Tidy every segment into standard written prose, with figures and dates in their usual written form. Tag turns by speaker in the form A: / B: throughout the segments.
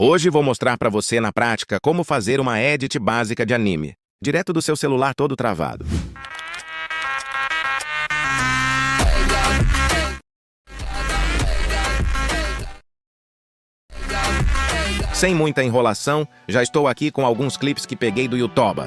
A: Hoje vou mostrar para você na prática como fazer uma edit básica de anime, direto do seu celular todo travado. Sem muita enrolação, já estou aqui com alguns clipes que peguei do YouTube.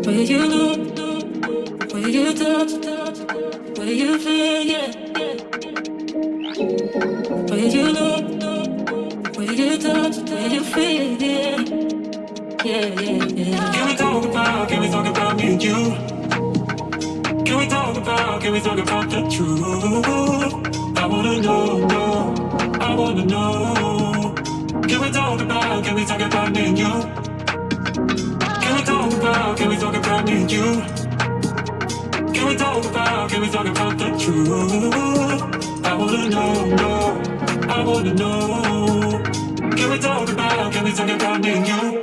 B: Where you look, where you touch, where you feel, yeah. Where you look, where you touch, where you feel, yeah. Yeah. Can we talk about me and you? Can we talk about the truth? I wanna know, I wanna know. Can we talk about me and you? Can we talk about me and you? Can we talk about the truth? I wanna know, I wanna know. Can we talk about me and you?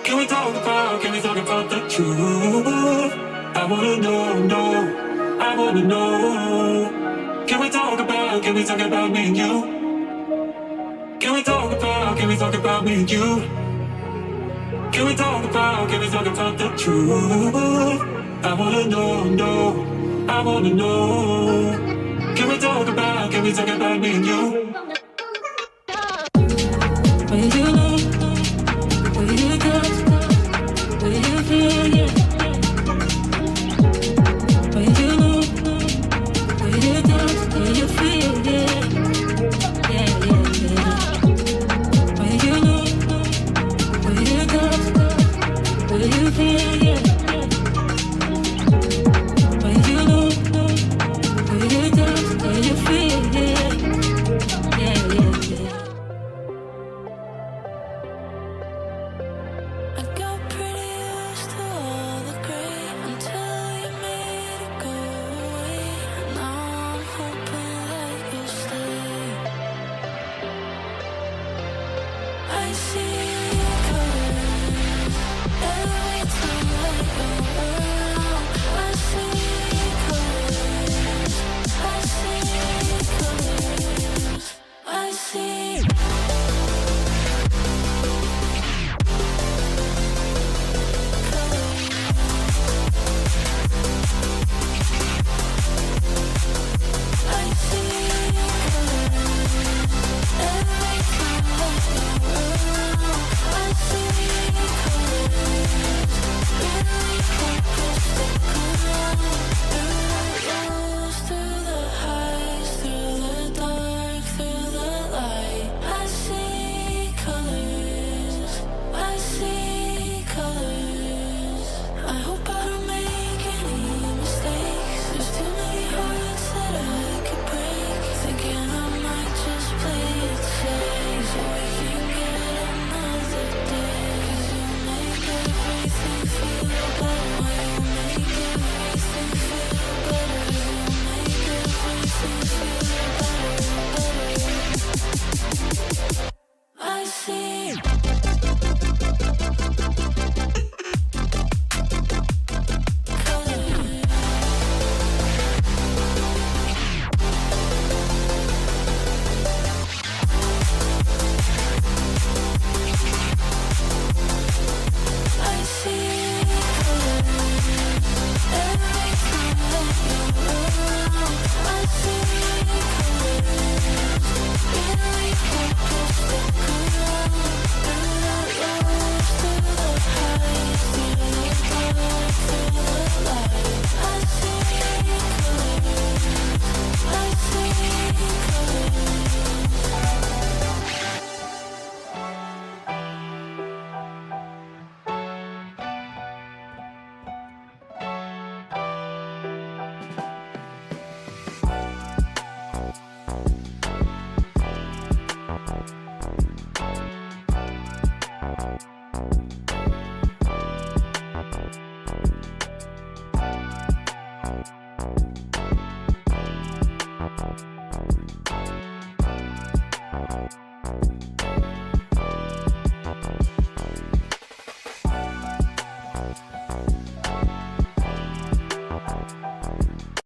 B: Can we talk about the truth? I wanna know, I wanna know. Can we talk about me and you? Can we talk about me and you? Can we talk about the truth? I wanna know, I wanna know. Can we talk about me and you? Where you look, where you touch, where you feel, yeah. Where